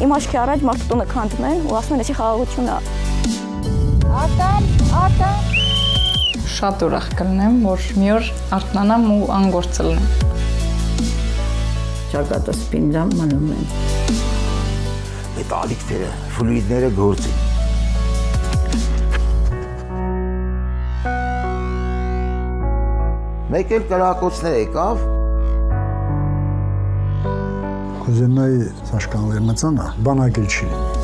դիմաշքի առաջ մարդու տունը քանդում են ու ասում են, էսի խաղաղություն է։ Արտան։ Շատ ուրախ կլինեմ, որ մի օր արթնանամ ու անգործը լինեմ։ Ճակատս պինջամ մնում են։ Այդ ալիքները, ֆլուիդները գործին։ Մեկ էլ կրակոցներ եկավ։ Կուզենայի սաշկանլեր մծանա, բանակել չի լինի։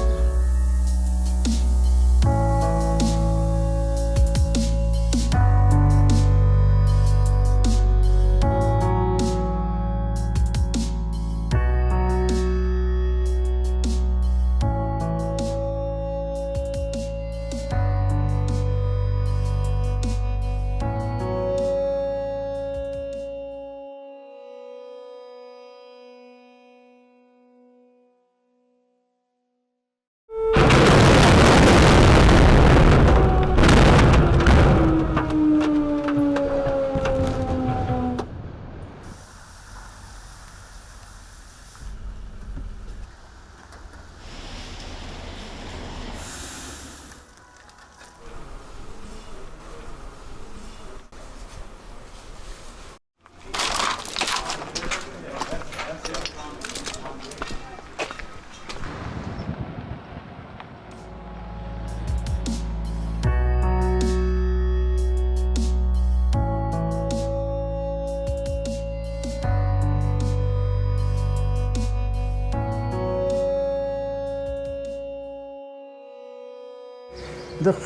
Դեռ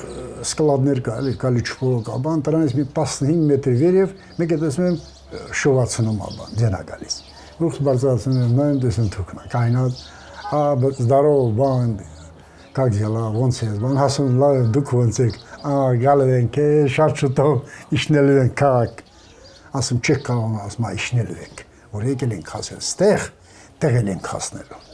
սկլադներ կա, էլի կալիչվող կաբան, դրանից մի 15 մետր վերև մեկ է տեսնում եմ շովածնում աբան, ձենա գալիս։ Ուղղ բարձրացնում եմ, նայում տեսնում թուքնա, կայնատ, здорово, բան, как дела, ոնց ես, բան, հասում լավ, դուք ոնց եք, գալու ենք, շատ շուտով իջնելու ենք քաղաք, ասում չեք կարող, ասում իջնելու ենք, որ եկել ենք հասել ստեղ, տեղել ենք հասնելու։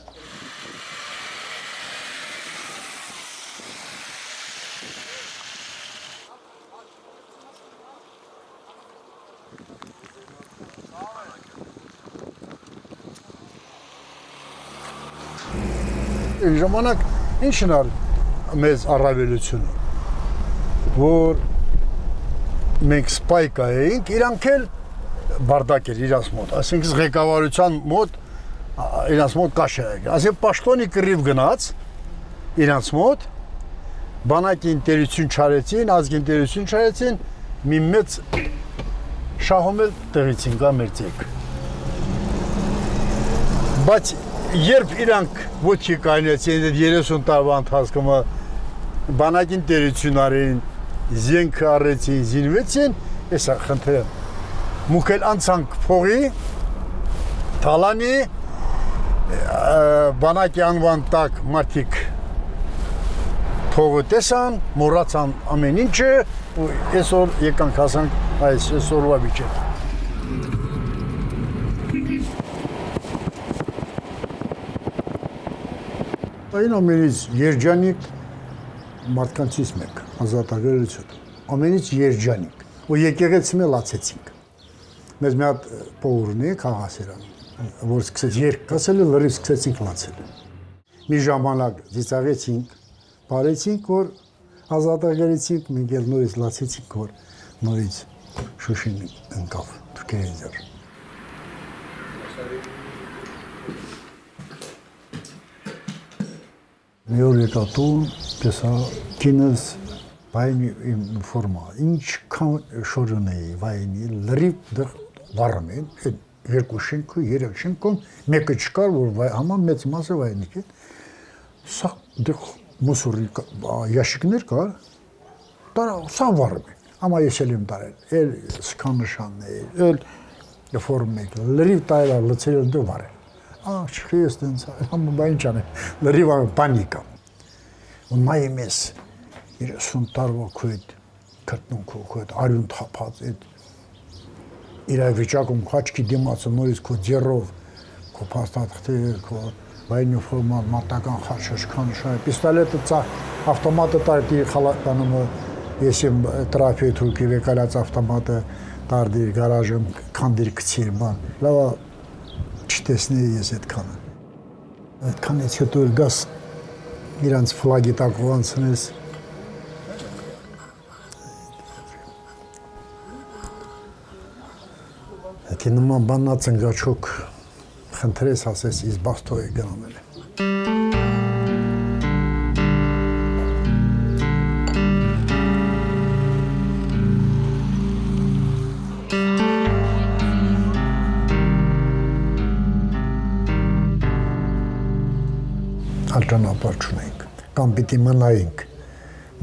Ժամանակ ինչն ալ մեզ առավելությունը, որ մենք սպայկա էինք, իրանք էլ բարդակ էր իրանց մոտ, այսինքն ղեկավարության մոտ իրանց մոտ կաշ էր, այսինքն պաշտոնի կռիվ գնաց իրանց մոտ, բանակի ինտերություն չարեցին, ազգի ինտերություն չարեցին, մի մեծ շահում էլ տեղիցին կա մեր ձեկ։ Բայց երբ իրանք ոչի կայնեցին, 30 տարվա ընթացքում բանակին տերություն արին, զենքը առեցին, զինվեցին, եսա խնդրեմ, մուքել անցանք փողի, թալանի, բանակի անվան տակ մարդիկ փողը տեսան, մոռացան ամեն ինչը, ու այսօր եկանք հասանք այս այսօրվա վիճակը։ Այն ամենից երջանիկ մարդկանցից մեկ, ազատագրություն, ամենից երջանիկ, ու եկեղեցի մեզ լացեցինք։ Մեզ մի հատ պողոր ունի քաղաքասերան, որ սկսեց երկ կասել է, լրիվ սկսեցինք լացել։ Մի ժամանակ ծիծաղեցինք, բարեցինք, որ ազատագրեցինք, մենք էլ նորից լացեցինք, որ նորից Շուշին ընկավ թուրքերի ձեռ։ Մի օր եկա տուն, տեսա կինս վայնի ֆորմա, ինչքան շորուն էի վայնի, լրիվ դեղ վառում են, երկու շենքը, երեք շենքում, մեկը չկար, որ համա մեծ մասը վայնիկ են, սա դեղ մուսուրի ящикներ կար, սա վառում են, համա ես էլ եմ տարել, էլ սկաննշանն է, էլ ֆորմ եք, լրիվ տարել, լծել էլ դու վառել։ Չխի ես տենց, համը բայն չան է, լրիվ պանիկա։ Ու նայեմ ես 30 տարվա քո հետ կրտնունքով, քո հետ արյուն թափած, իրավիճակում խաչքի դիմացը նորից քո ձեռով, քո փաստաթղթեր, քո վայնի ֆորման, մատական խաչաշքան շայ, պիստոլետը ավտոմատը տարդի խալատանում ես եմ տրաֆիի թուրքի վեկալած ավտոմատը տարդի գարաժում քանդիր կցիր բան, լավա չտեսնեի ես այդքանը։ Այդքանից հետո էլ գաս իրանց ֆլագի տակով անցնես։ Եթե նման բաննա ծնգաչոք խնդրես ասես իս բաստո է գնամել է։ Ալճանապար չունենք, կամ պիտի մնայինք,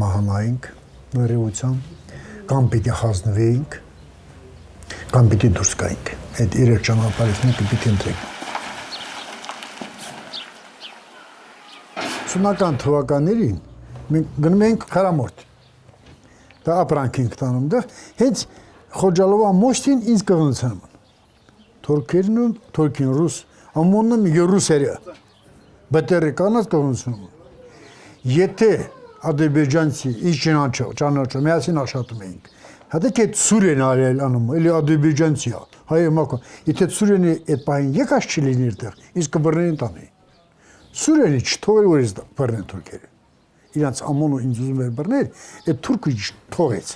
մահանայինք նրեության, կամ պիտի խազնվեինք, կամ պիտի դուրս գայինք, այդ իրեր ճանապարհից մեկը պիտի ընտրենք։ Սունական թվականներին մենք գնում ենք Քարամորտ, դա ապրանք ենք տանում դեղ, հենց Խոջալովա մոշտին ինձ կղնության թորքերն թորքին ռուս, ամոնն ռուսերը բետերի կանած կողնություն։ Եթե ադրբեջանցի ինչ ճանաչը միասին աշխատում էինք, հատեք այդ Սուրեն արել անում, էլի ադրբեջանցի է, հայը մակո, եթե Սուրենի այդ պահին եկած չլիներ տեղ, իսկ կբռնեին տանի։ Սուրենի չթողել որ ես բռնեն թուրքերը։ Իրանց ամոնը ինձ ուզում էր բռնել, այդ թուրքը թողեց։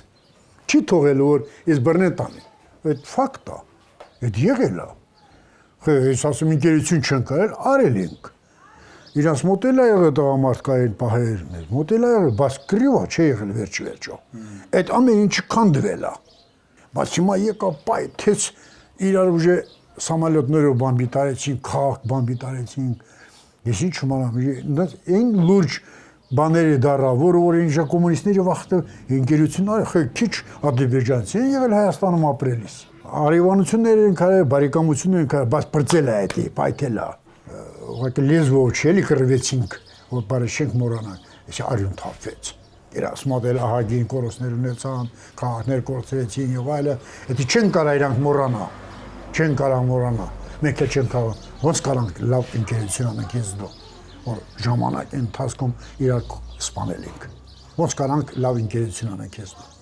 Չի թողել որ ես բռնեն տանի։ Այդ ֆակտ է, այդ եղել է։ Ես ասում ինքերություն չեն կարել, արել ենք։ Իրանց մոտել է եղել տղամարդկային պահերն էր, մոտել է եղել, բայց կրիվա չէ եղել վերջը։ Այդ ամեն ինչը քանդվել է։ Բայց հիմա եկա պայթեց իրար ուժը սամալյոտներով բամբի տարեցին, քաղաք բամբի տարեցին։ Ես ինչ իմանամ, այն լուրջ բաները դառա, որ ինչ կոմունիստները վախտը ինքերություն արել, քիչ ադրբեջանցի են եղել Հայաստանում ապրելիս։ Արևանություններ են կարել, բարեկամություններ են կարել, բայց բրծել է այդ, պայթել է։ Ուղղակի լեզվով չէ, կռվեցինք, որ բարեշենք մորանանք, ես արյուն թափվեց։ Իրաց մոդել ահագին կորոսներ ունեցան, քաղաքներ կորցրեցին եւ այլը, դա չեն կարա իրանք մորանա, չեն կարա մորանա։ Մենք էլ չենք կարող, ոնց կարանք լավ ինքերություն անենք ինձ դու, որ ժամանակի ընթացքում իրար սպանել ենք։ Ոնց կարանք լավ ինքերություն անենք ինձ դու։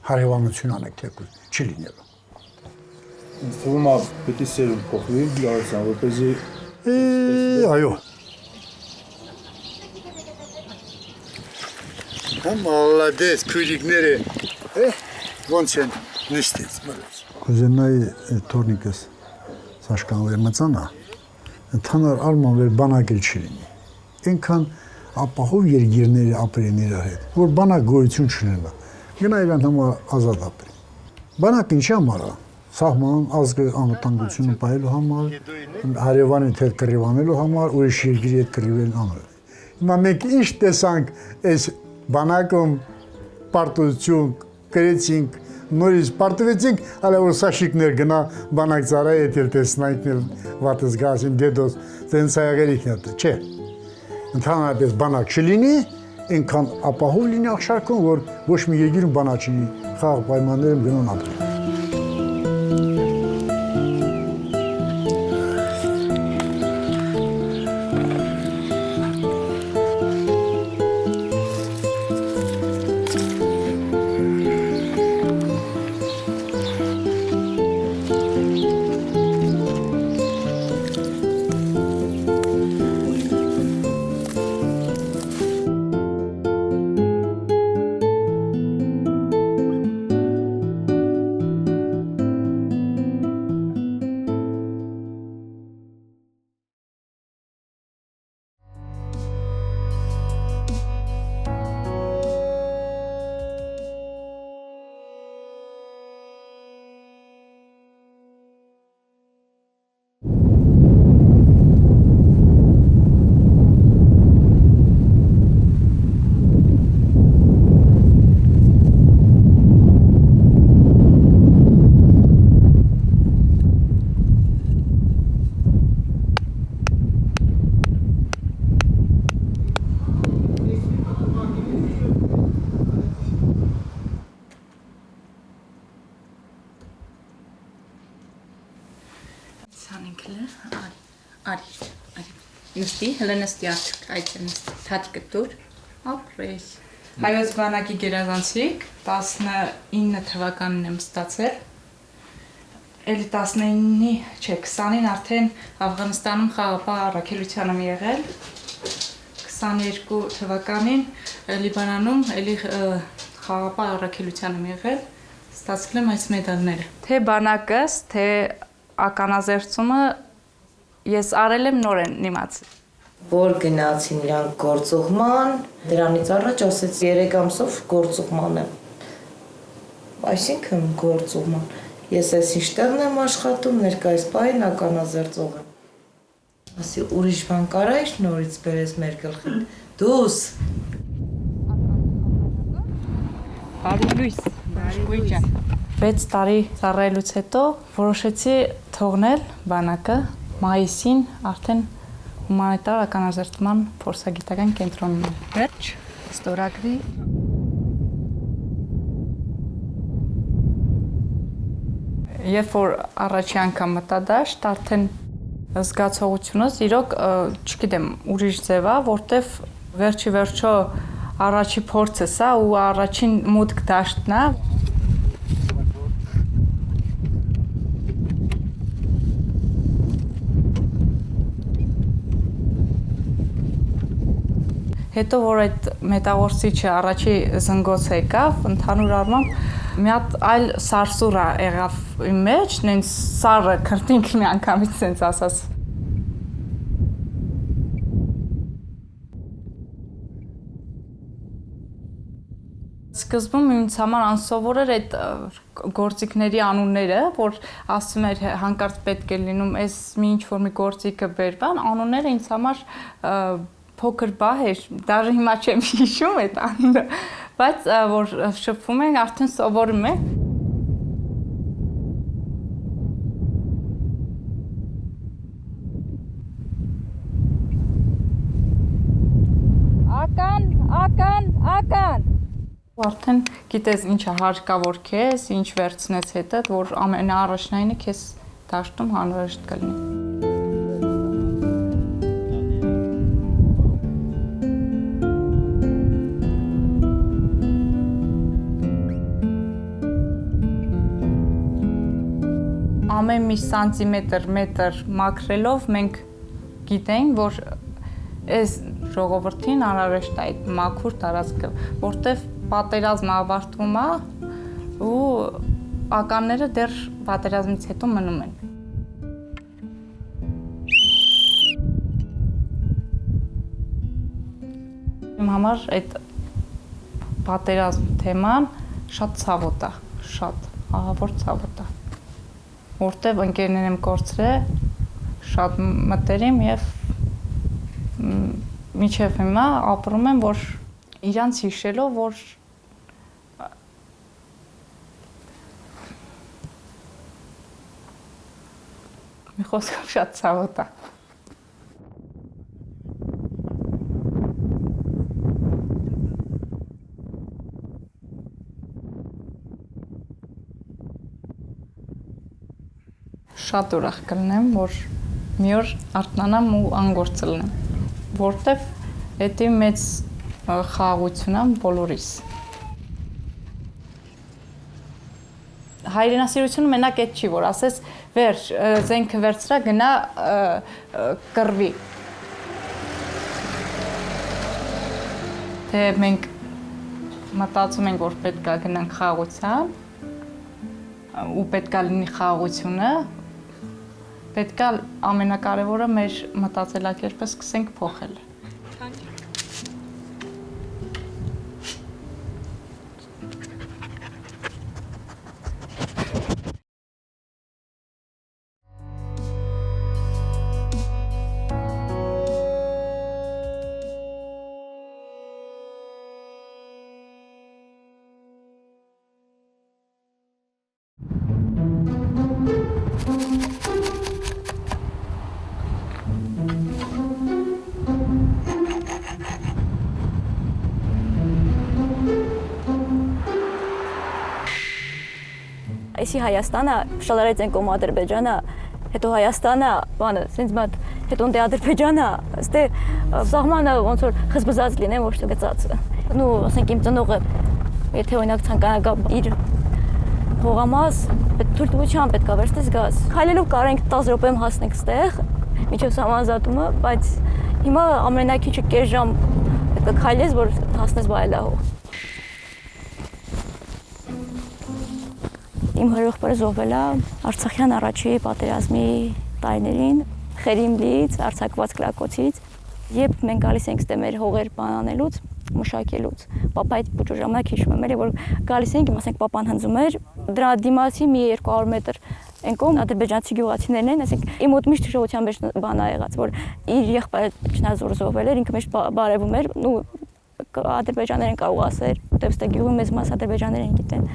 Հարևանություն անենք թեկուզ, չի լինելու։ Թվում է պետք է սերունդ փոխվի, լավացան, որպեսզի այո։ Մալադես քույրիկները, ոնց են նստից մրած։ Կուզենայի թորնիկս Սաշկանվեր մծանա, ընդհանար արման վեր բանակել չի լինի։ Ինքան ապահով երգիրները ապրեն իրա հետ, որ բանակ գոյություն չունենա, գնա իրան համար ազատ ապրի։ Բանակ ինչի համար է, սահման ազգը անվտանգությունը պահելու համար, հարևանի հետ կռիվանելու համար, ուրիշ երկրի հետ կռիվելու համար։ Հիմա մենք ինչ տեսանք այս բանակում պարտություն կրեցինք, նորից պարտվեցինք, հələ որ սաշիկներ գնա բանակ ծառայի հետ էլ տեսնայինք վատս գասին դեդոս տենց աղերիքն է, չէ։ Ընդհանրապես բանակ չլինի, այնքան ապահով լինի աղշարքում, որ ոչ մի երկիրում բանակ չլինի, խաղաղ պայմաններում գնան ապրեն։ Նստի, հələ նստի արդյոք, այդ է նստի, թատիկը դուր, ապրես։ Հայոց բանակի գերազանցիկ 19 թվականին եմ ստացել, էլի 19-ի, չէ, 20-ին արդեն Աֆղանստանում խաղապահ առաքելության եմ եղել։ 22 թվականին Լիբանանում էլի խաղապահ առաքելության եմ եղել, ստացել եմ այս մեդալները։ Թե բանակս, թե ականազերծումը ես արել եմ նորեն նիմաց։ Որ գնացին իրանք գործուղման, դրանից առաջ ասեց 3 ամսով գործուղման եմ։ Այսինքն գործուղման։ Ես այս ինչ տեղն եմ աշխատում, ներկայիս պահին ականազերծող եմ։ Ասի ուրիշ բան կարայ նորից բերես մեր գլխին։ Դուս։ Բարի լույս, Գույջան։ 6 տարի ծառայելուց հետո որոշեցի թողնել բանակը, մայիսին արդեն հումանիտար ականազերծման փորձագիտական կենտրոնում եմ։ Վերջ, ստորագրի։ Երբ որ առաջի անգամ մտա դաշտ, արդեն զգացողությունս իրոք չգիտեմ ուրիշ ձև է, որտեվ վերջի վերջո առաջի փորձս է ու առաջին մուտք դաշտն է։ Հետո որ այդ մետաղորսիչը առաջի զնգոց եկավ, ընդհանուր առմամբ մի հատ այլ սարսուր եղավ իմ մեջ, նենց սառը քրտինք մի անգամից սենց ասած։ Սկզբում ինձ համար անսովոր էր այդ գործիքների անունները, որ ասում էր հանկարծ պետք է լինում այս մի ինչ-որ մի գործիքը բերվան, անունները ինձ համար փոքր բահ էր, դաժե հիմա չեմ հիշում այդ անունը, բայց որ շփվում ենք, արդեն սովորում ենք։ Ական։ Արդեն գիտես ինչը հարկավոր քեզ, ինչ վերցնես հետդ, որ ամենաառաջնայինը քեզ դաշտում անհրաժեշտ կլինի։ Ամեն մի սանտիմետր, մետր մաքրելով մենք գիտենք, որ այս ժողովրդին անհրաժեշտ է այդ մաքուր տարածքը, որտեվ պատերազմը ավարտվում է ու ականները դեռ պատերազմից հետո մնում են։ Իմ համար այդ պատերազմ թեման շատ ցավոտ է, շատ ահավոր ցավոտ է, որտեվ ընկերներ եմ կորցրել, շատ մտերիմ եւ միջև հիմա ապրում եմ, որ իրանց հիշելով, որ մի խոսքով շատ ցավոտ է։ Շատ ուրախ կլինեմ, որ մի օր արթնանամ ու անգործը լինեմ, որտեվ դա մեծ խաղաղություն է բոլորիս։ Հայրենասիրությունը մենակ այդ չի, որ ասես վերջ, զենքը վերցրա, գնա կռվի։ Թե մենք մտածում ենք, որ պետք է գնանք խաղաղության ու պետք է լինի խաղաղությունը, պետք է ամենակարևորը մեր մտածելակերպը սկսենք փոխել։ Այսի Հայաստանը շալարեց են կոմ Ադրբեջանը, հետո Հայաստանը, բանը, սենց մատ, հետո դե Ադրբեջանը, ստե սահմանը ոնց որ խզբզած լինեն, ոչ թե գծած։ Նու, ասենք իմ ծնողը, եթե օրինակ ցանկանա իր հողամաս, Թույլտվությամբ պետք է վերցնես գազ։ Քայլելով կարող ենք 10 րոպեում հասնենք ստեղ, մինչև սահմանազատումը, բայց հիմա ամենակիչը կես ժամ պետք է քայլես, որ հասնես վայելահող։ Իմ հորեղբայրը զոհվել է Արցախյան առաջի պատերազմի տարիներին Խերիմլից, արձակված կրակոցից, երբ մենք գալիս ենք ստե մեր հողեր բանանելուց, մշակելուց։ Պապայի փոքր ժամանակ հիշում եմ, որ գալիս ենք, ասենք պապան հնձում էր, դրա դիմացի մի 200 մետր այն կողմ ադրբեջանցի գյուղացիներն են, ասենք իմ մոտ միշտ հիշողության մեջ բան ա եղած, որ իր եղբայրը ճնազոր զոհվել էր, ինքը միշտ բարևում էր, ու ադրբեջաներեն կարող ասեր, որտեղ ստե գյուղի մեծ մաս ադրբեջաներեն գիտեն։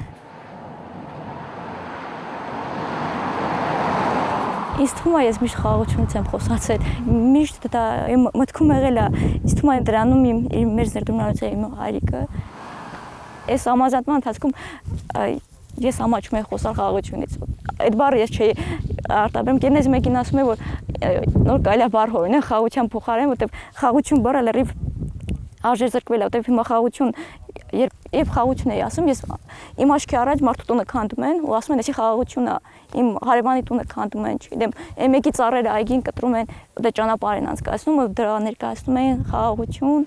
Ինձ թվում է ես միշտ խաղաղությունից եմ խոսացել, միշտ դա իմ մտքում եղել է, ինձ թվում է դրանում մեր ներդրումնալուց իմ հայրիկը։ Այս համազատման ընթացքում ես ամաչում եմ խոսալ խաղաղությունից։ Այդ բառը ես չէի արտաբերում, կերնես մեկին ասում է, որ նոր կարելի է բառ հորինել խաղաղության փոխարեն, որտեղ խաղաղություն բառը լրիվ արժեզրկվել է, որտեղ հիմա խաղաղություն երբ խաղաղություն էի ասում, ես իմ աչքի առաջ մարդու տունը քանդում են ու ասում են, էսի խաղաղություն է, իմ հարևանի տունը քանդում են, չգիտեմ, մեկի ծառերը այգին կտրում են, դա ճանապարհ են անցկացնում, ու դրա ներկայացնում են խաղաղություն։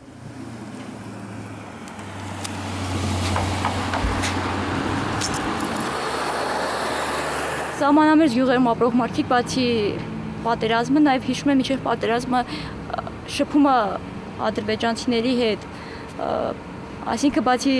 Սահմանամերձ գյուղերում ապրող մարդիկ բացի պատերազմը, նաև հիշում են մինչև պատերազմը շփումը ադրբեջանցիների հետ, այսինքն բացի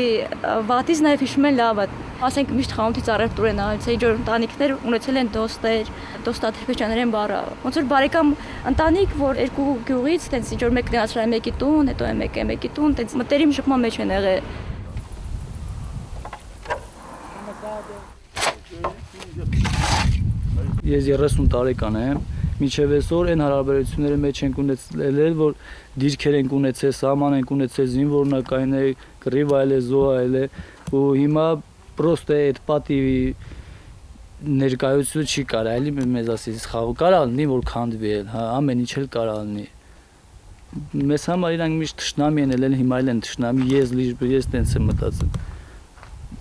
վատից նաև հիշում են լավը, ասենք միշտ խանութից առևտուր են արել, ինչ որ ընտանիքներ ունեցել են դոստեր, դոստադրբեջաներեն բառը, ոնց որ բարեկամ ընտանիք, որ երկու գյուղից, տենց ինչ որ մեկն ասել է մեկի տուն, հետո մեկի տուն, տենց մտերիմ շփման մեջ են եղել։ Ես 30 տարեկան եմ, մինչև այսօր այն հարաբերությունների մեջ ենք ունեցել, որ դիրքեր ենք ունեցել, սահման ենք ունեցել, զինվորնակային է, կռիվ այլ է, զոհ այլ է, ու հիմա պրոստը այդ պատիվի ներկայությունը չի կարելի մեզ ասես խաղ կարա լինի, որ քանդվի, հա, ամեն ինչ էլ կարա լինի։ Մեզ համար իրանք միշտ թշնամի են ելել, հիմա էլ են թշնամի, ես տենց եմ մտածում։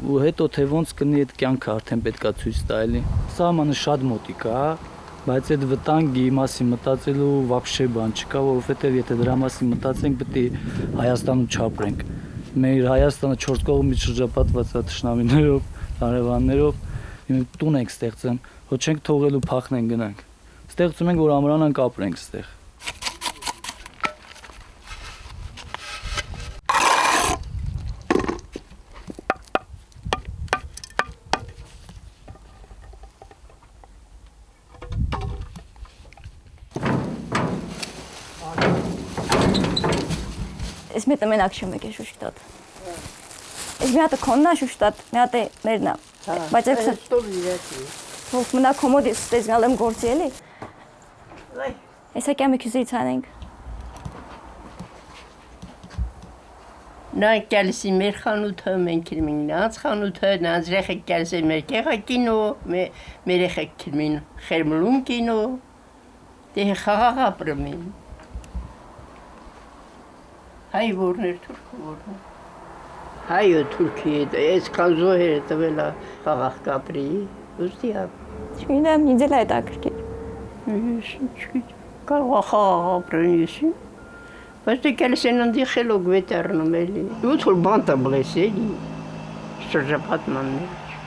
Ու հետո թե ոնց կնի այդ կյանքը արդեն պետքա ցույց տալի։ Սահմանը շատ մոտիկ է, բայց այդ վտանգի մասի մտածելու вообще բան չկա, որովհետև եթե դրա մասի մտածենք, պետք է Հայաստանում չապրենք։ Մեր Հայաստանը 4 կողմից շրջապատված է թշնամիներով, հարևաններով, տուն ենք ստեղծում, ոչ չենք թողելու փախնեն գնանք։ Ստեղծում ենք, որ ամրանանք ապրենք ստեղ։ Ես մի հատ մենակ չեմ եկել Շուշտատ։ Ես մի հատ քոննա Շուշտատ, մի հատ մերնա։ Բայց ես ով մնա կոմոդիս ստեզ գալեմ գործի էլի։ Այսա կամի քյուզից անենք։ Նա կալսի մեր խանութը, մենք իրմին նած խանութը, նած ռեխեք կալսի մեր կեղա կինո, մեր ռեխեք կիրմին խերմլուն կինո, դե խաղաղ ապրմին։ Հայ որներ, թուրք որներ։ Հայը թուրքի հետ, ես կազոհ էր տվել խաղաղ կապրի, ուստի ապ։ Չգիտեմ, ինձ էլ այդ ակրկիր։ Ես չգիտեմ, կարող խաղաղ ապրեն եսին, բայց դե կալսեն անդի խելոք վետերնում էլի։ Ութ որ բանտա բլես էլի, շրջապատման մեջ։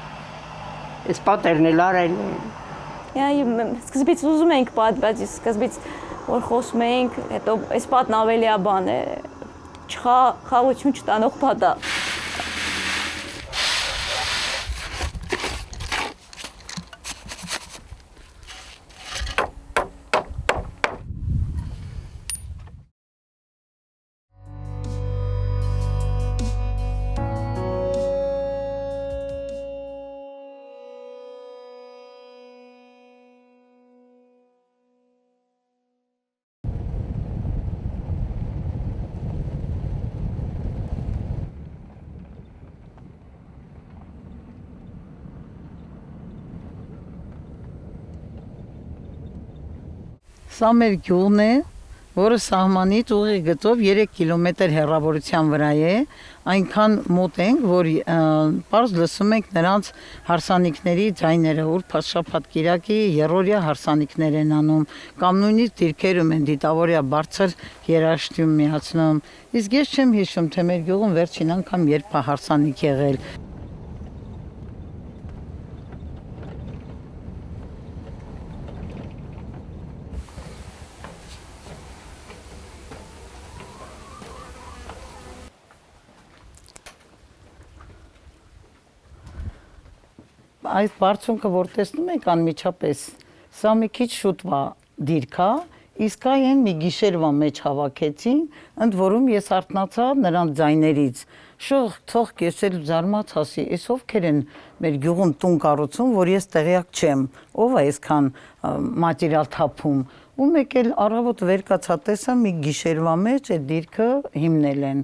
Ես պատերն էլ արել են։ Սկզբից ուզում էինք պատ, բայց սկզբից որ խոսում էինք, հետո այս պատն ավելի է բան է, խաղություն չտանող պատ է։ Սա մեր գյուղն է, որը սահմանից ուղիղ գծով 3 կիլոմետր հեռավորության վրա է, այնքան մոտ ենք, որ պարզ լսում ենք նրանց հարսանիքների ձայները, ուր շաբաթ կիրակի երրորդյա հարսանիքներ են անում, կամ նույնիսկ դիրքերում են դիտավորյա բարձր երաշտում միացնում։ Իսկ ես չեմ հիշում, թե մեր գյուղում վերջին անգամ երբ է հարսանիք եղել։ Այս բարձունքը, որ տեսնում եք անմիջապես, սա մի քիչ շուտվա դիրք է, իսկ այն մի գիշերվա մեջ հավաքեցին, ընդ որում ես արթնացա նրանց ձայներից։ Շող թող ես էլ զարմաց ասի, այս ովքեր են մեր գյուղում տուն կառուցում, որ ես տեղյակ չեմ, ով է այսքան մատերիալ թափում։ Ու մեկ էլ առավոտ վեր կացա տեսա մի գիշերվա մեջ այդ դիրքը հիմնել են։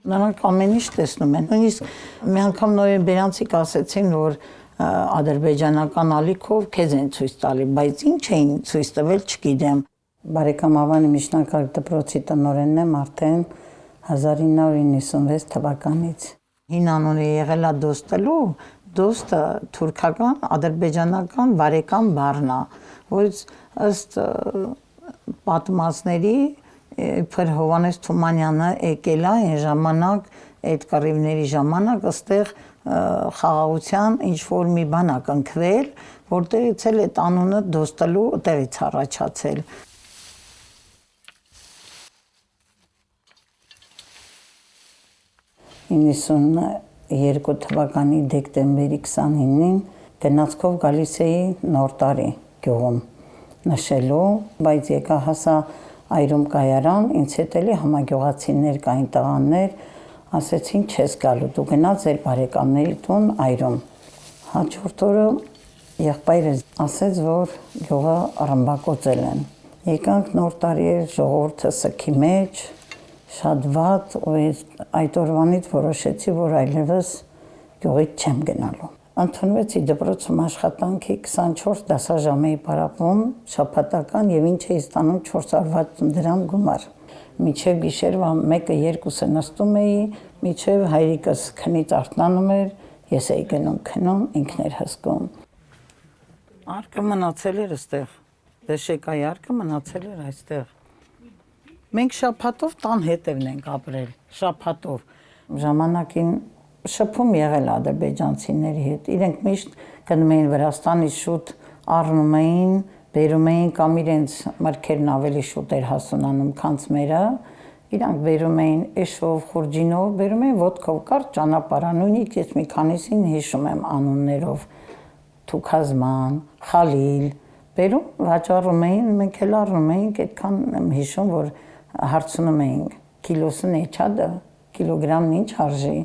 Նրանք ամեն ինչ տեսնում են։ Նույնիսկ մի անգամ նոյեմբերանցիք ասեցին, որ ադրբեջանական ալիքով քեզ են ցույց տալի, բայց ինչ էին ցույց տվել, չգիտեմ։ Բարեկամ Ավանի միջնակարգ դպրոցի տնօրենն եմ արդեն 1996 թվականից։ Հին անունը եղել է Դոստելու, Դոստը թուրքական, ադրբեջանական բարեկամ բառն է, որից ըստ պատմածների Իբր Հովանես Թումանյանը եկել է այն ժամանակ, այդ կռիվների ժամանակ ըստեղ խաղաղության ինչ-որ մի բան ա կնքվել, որտեղից էլ այդ անունը Դոստելու տեղից առաջացել։ «92 թվականի դեկտեմբերի 29-ին գնացքով գալիս էի Նոր տարի գյուղում նշելու, բայց եկա հասա այրում կայարան, ինձ հետ էլի համագյուղացիներ կային տղաներ, ասեցին չես գալու, դու գնաց ձեր բարեկամների տուն այրում։ Հաջորդ օրը եղբայրս ասեց, որ գյուղը ռմբակոծել են։ Եկանք Նոր տարի էր ժողովուրդը սքի մեջ, շատ վատ, ու այդ օրվանից որոշեցի, որ այլևս գյուղից չեմ գնալու։ Ընդունվեցի դպրոցում աշխատանքի 24 դասաժամ էի պարապում, շաբաթական եւ ինչ էի ստանում 460 դրամ գումար։ Միջև գիշերվա 1-2-ը նստում էի, միջև հայրիկս քնից արթնանում էր, ես էի գնում քնում, ինքն էր հսկում։ Արկը մնացել էր այստեղ։ Դեշեկայի արկը մնացել էր այստեղ։ Մենք շաբաթով տան հետևն ենք ապրել, շաբաթով։ Ժամանակին շփում եղել ադրբեջանցիների հետ, իրենք միշտ գնում էին Վրաստանից շուտ առնում էին, բերում էին կամ իրենց մրգերն ավելի շուտ էր հասունանում, քան մերը, իրանք բերում էին էշով, խուրջինով, բերում էին ոդկով կարճ ճանապարհ, նույնիսկ ես մի քանիսին հիշում եմ անուններով, Թուքազման, Խալիլ, բերում, վաճառում էին, մենք էլ առնում էինք, այդքան եմ հիշում, որ հարցնում էինք, կիլոսը նեչա, կիլոգրամն ինչ արժի։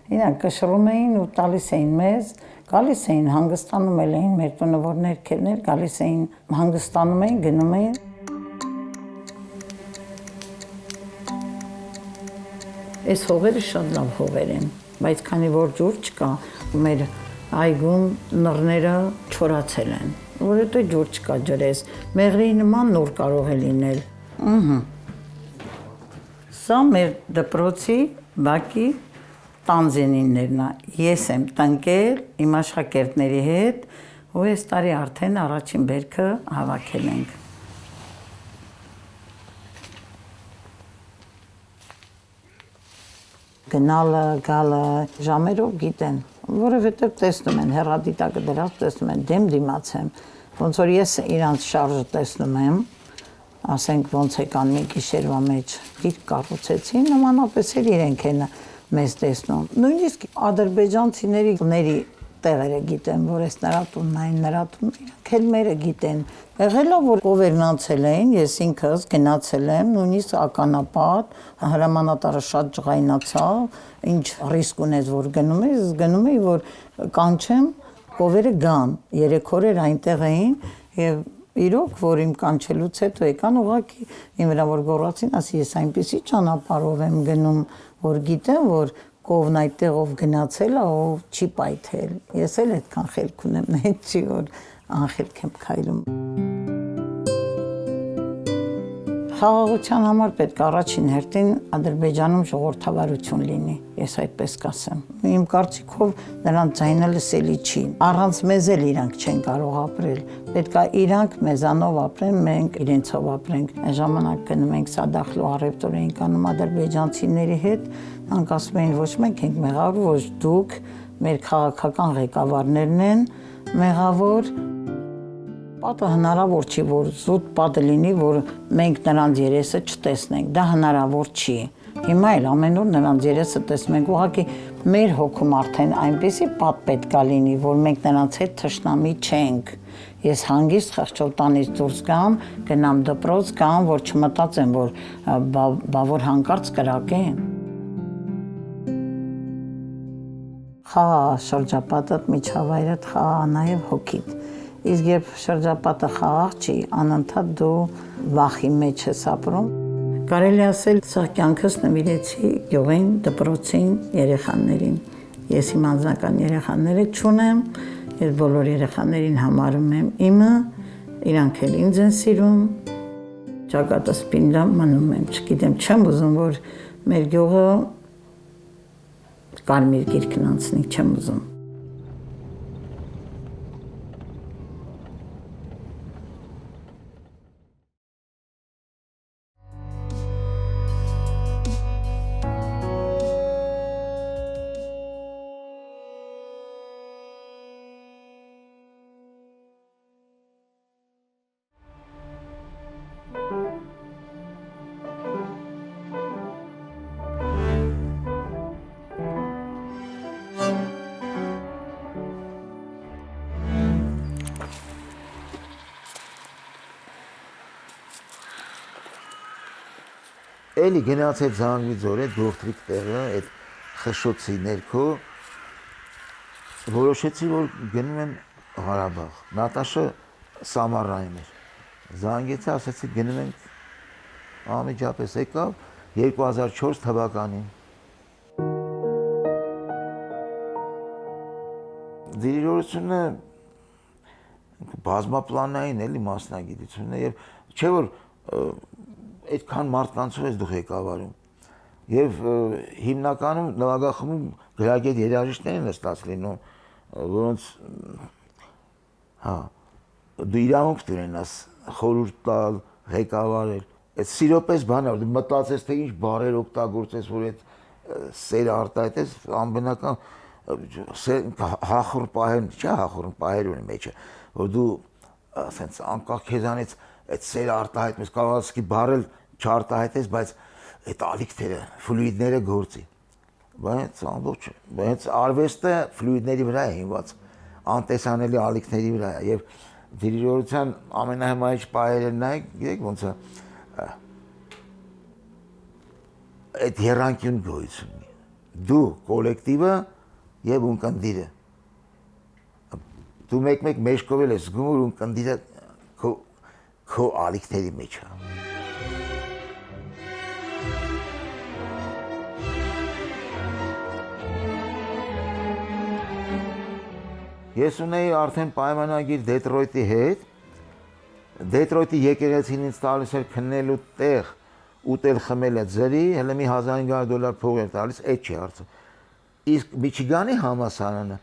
Իրանք կշռում էին ու տալիս էին մեզ, գալիս էին, հանգստանում էին մեր տունը, որ ներքևն էր, գալիս էին, հանգստանում էին, գնում էին։ Այս հողերը շատ լավ հողեր են, բայց քանի որ ջուր չկա, մեր այգում նռները չորացել են, որովհետև ջուր չկա ջրես, մեղրի նման նոր կարող է լինել։ Սա մեր դպրոցի բակի տանձենիններն է, ես եմ տնկել իմ աշակերտների հետ, ու այս տարի արդեն առաջին բերքը հավաքել ենք։ Գնալը, գալը, ժամերով գիտեն, որովհետև տեսնում են, հեռադիտակը դրած տեսնում են, դեմ դիմաց եմ, ոնց որ ես իրանց շարժը տեսնում եմ, ասենք ոնց եկան մի գիշերվա մեջ դիրք կառուցեցին, նմանապես էլ իրենք են մեզ տեսնում։ Նույնիսկ ադրբեջանցիների տեղերը գիտեն, որ ես նրա տունն այն, նրա տունն, իրանք էլ մերը գիտեն։ Եղել է, որ գովերնացել էին, ես ինքս գնացել եմ, նույնիսկ ականապատ, հրամանատարը շատ ջղայնացավ, ինչ ռիսկ ունես, որ գնում էի, որ կանչեմ, գովերը գան, 3 օրեր այնտեղ էին, եւ իրոք, որ իմ կանչելուց հետո եկան ուղղակի իմ վրա որ գոռացին, ասի ես այնպեսի ճանապարհով եմ գնում, որ գիտեմ, որ կովն այդտեղով գնացել է, ով չի պայթել։ Ես էլ այդքան խելք ունեմ, հետ չի որ անխելք եմ քայլում։ Խաղաղության համար պետք է առաջին հերթին Ադրբեջանում ժողովրդավարություն լինի, ես այդպես կասեմ։ Իմ կարծիքով նրանց ձայնը լսելի չի։ Առանց մեզ էլ իրանք չեն կարող ապրել։ Պետք է իրանք մեզանով ապրեն, մենք իրենցով ապրենք։ Այն ժամանակ գնում ենք Սադախլու առևտուր էինք անում ադրբեջանցիների հետ, նրանք ասում էին ոչ մենք ենք մեղավոր, ոչ դուք, մեր քաղաքական ղեկավարներն են մեղավոր։ Պատը հնարավոր չի, որ զուտ պատը լինի, որ մենք նրանց երեսը չտեսնենք, դա հնարավոր չի։ Հիմա էլ ամեն օր նրանց երեսը տեսնում ենք, ուղղակի մեր հոգում արդեն այնպեսի պատ պետք է լինի, որ մենք նրանց հետ թշնամի չենք։ Ես հանգիստ խղճով տանից դուրս գամ, գնամ դպրոց, գամ, որ չմտածեմ, որ որ հանկարծ կրակեն։ Խաղա շրջապատդ, միջավայրդ, խաղա նաև հոգիդ։ Իսկ երբ շրջապատը խաղաղ չի, անընդհատ դու վախի մեջ ես ապրում։ Կարելի ասել, սա կյանքս նվիրեցի գյուղին, դպրոցին, երեխաներին։ Ես իմ անձնական երեխաները չունեմ, ես բոլոր երեխաներին համարում եմ իմը, իրանք էլ ինձ են սիրում, ճակատս պինդ մնում եմ, չգիտեմ, չեմ ուզում, որ մեր գյուղը կարմիր գիրքն անցնի, չեմ ուզում։ Էլի գնաց այդ Զանգվի ձորը, դոկտրիկ տեղը, այդ խշշոցի ներքո, որոշեցի, որ գնում եմ Ղարաբաղ։ Նատաշը Սամարայում էր։ Զանգեցի, ասեցի գնում ենք, անմիջապես եկավ 2004 թվականին։ Դիրիժորությունը բազմապլանային էլի մասնագիտությունն է եւ չէ որ այդքան մարդկանցով ես դու ղեկավարում եւ հիմնականում նվագախմբում գրագետ երաժիշտներն են ստաց լինում որոնց հա դու իրավունք ունենաս խորհուրդ տալ ղեկավարել այդ սիրոպես բան է դու մտածես թե ինչ բառեր օգտագործես որ այդ սերը արտահայտես անբնական հախուռ պահեր չէ հախուռ պահեր ունի մեջը որ դու ասենց անկախ քեզանից այդ սերը արտահայտես կարող ես բառել չարտահայտես բայց այդ ալիքները ֆլուիդները գործի բայց ամբողջ բայց արվեստը ֆլուիդների վրա է հիմնված անտեսանելի ալիքների վրա է եւ դիրիժորության ամենահմայիչ պահերը նայեք գիտեք ոնց է այդ հիերարխիոն գոյություն ունի դու կոլեկտիվը եւ ունկնդիրը դու մեկ մեջքով ես զգում որ ունկնդիրը քո ալիքների մեջ է Ես ունեի արդեն պայմանագիր Դետրոյթի հետ, Դետրոյթի եկեղեցին ինձ տալիս էր քննելու տեղ, ուտել խմել է ձրի, հələ մի $1500 փող էր տալիս, այդ չի հարցը։ Իսկ Միչիգանի համալսարանը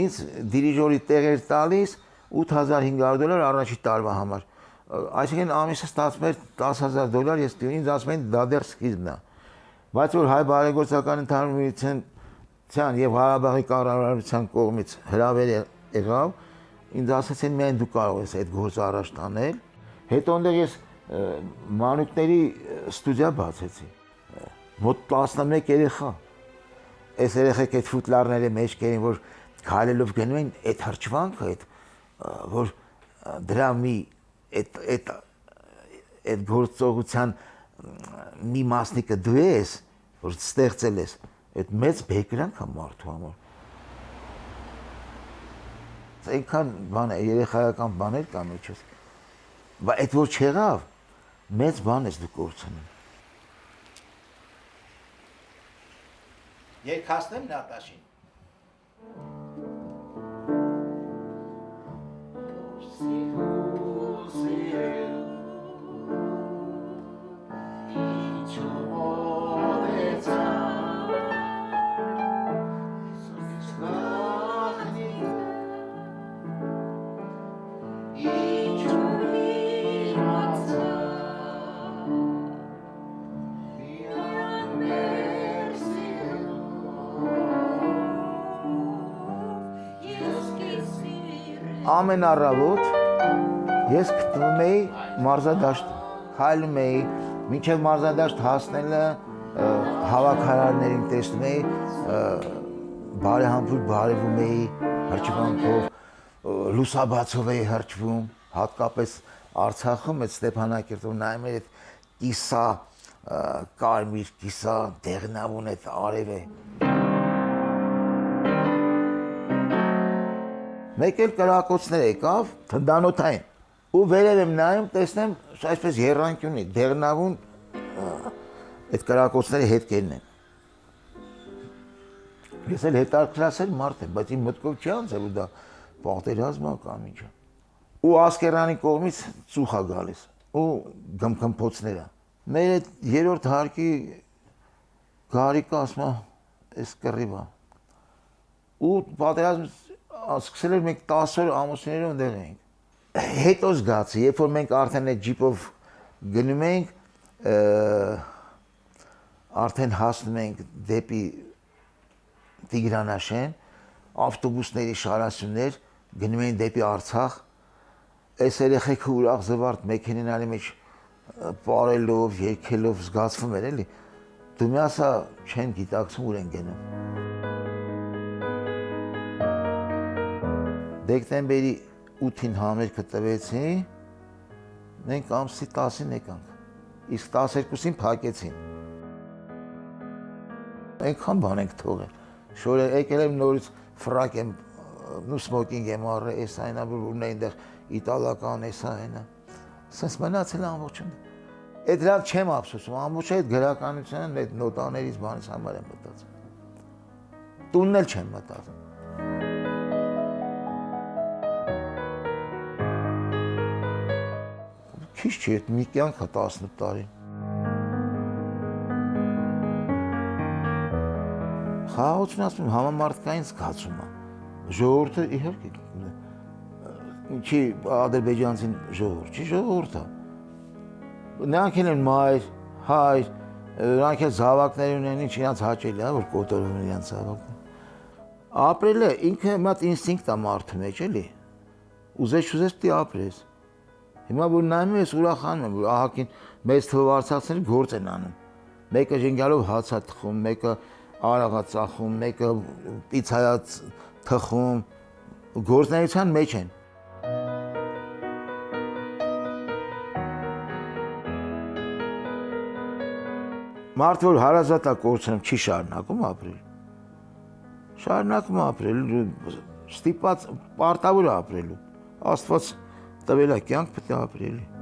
ինձ դիրիժորի տեղ էր տալիս $8500 առաջի տարվա համար։ Այսինքն ամիսը ստացվում էր $10000, ես ինձ ասում են դա դեռ սկիզբն է։ Բայց որ հայ բարեգործական ընդհանուր միության եւ Ղարաբաղի կառավարության կողմից հրավեր եղավ, ինձ ասացին միայն դու կարող ես այդ գործը առաջ տանել։ Հետո այնտեղ ես մանուկների ստուդիա բացեցի։ Մոտ 11 երեխա։ Այս երեխեք այդ ֆուտլարների մեջ կերին, որ քայլելով գնում են այդ հրճվանքը, այդ որ դրա մի այդ գործողության մի մասնիկը դու ես, որ ստեղծել ես, այդ մեծ բեկրանք է մարդու համար։ Այնքան բան է, երեխայական բաներ կան մեջս, բայց այդ որ չեղավ, մեծ բան ես դու կորցնում։ Երկհասնեմ Նատաշին։ ամեն առավոտ ես գտնում էի մարզադաշտ, քայլում էի, մինչև մարզադաշտ հասնելը հավաքարարներին տեսնում էի, բարեհամբույր բարևում էի հրճվանքով, լուսաբացով էի հրճվում, հատկապես Արցախում այդ Ստեփանակերտում նայում էի այդ կիսա կարմիր կիսա դեղնավուն այդ արևը։ Մեկ էլ կրակոցներ եկավ թնդանոթային ու վերև եմ նայում տեսնեմ այսպես երանգյունի դեղնավուն այդ կրակոցների հետքերն են։ Ես էլ հետարքրասել մարդ եմ, բայց իմ մտքով չի անցել ու դա պատերազմ է կամ ինչ։ Ու Ասկերանի կողմից ծուխ է գալիս ու գմփոփոցները։ Մեր այդ երրորդ հարկի գարիկը ասում է էս կռիվ է։ Ու պատերազմ սկսել էր մենք 10 օր ամուսիններով ընդեղ էինք։ Հետո զգացի, երբ որ մենք արդեն այդ ջիպով գնում էինք, արդեն հասնում ենք դեպի Տիգրանաշեն, ավտոբուսների շարասյուններ, գնում էին դեպի Արցախ, այս երեխեքը ուրախ զվարթ մեքենաների մեջ պարելով, երգելով զգացվում էր էլի։ Դու մի ասա չեն գիտակցում ուր են գնում։ Դեկտեմբերի 8-ին համերգը տվեցին, մենք ամսի 10-ին եկանք, իսկ 12-ին փակեցին։ Այնքան բան ենք թողել, շորը եկել եմ նորից ֆրակ եմ, նու սմոկինգ եմ առել, էս այնա, որ ունե այնտեղ իտալական, էս այնա, սենց մնացել ամբողջն։ Այդ դրանց չեմ ափսոսում, ամբողջ այդ գրականության, այդ նոտաներից բանից համար եմ մտածում։ Տունն էլ չեմ մտածում։ Քիչ չի, այդ մի կյանք է 18 տարի։ Խաղաղությունն ասում եմ համամարտկային զգացում է։ Ժողովուրդը իհարկե չի ադրբեջանցին ժողովուրդ, չի ժողովուրդ է։ Նրանք են մայր, հայր, նրանք էլ զավակներ ունեն, ինչ իրանց հաճելի է, որ կոտորվում են իրանց զավակները։ Ապրելը ինքը մի հատ ինստինկտ է մարդու մեջ, էլի։ Ուզես պիտի ապրես։ Հիմա որ նայում ես ուրախանում եմ, որ ահագին մեծ թվով արցախցիներ գործ են անում։ Մեկը ժենգալով հաց է թխում, մեկը արաղ է ծախում, մեկը պիցա է թխում, գործնեության մեջ են։ Մարդը որ հարազատ է կորցնում, չի շարունակում ապրել։ Շարունակում ապրել, ստիպված պարտավոր է ապրելու։ Աստված տվել է կյանք պետք է ապրելի։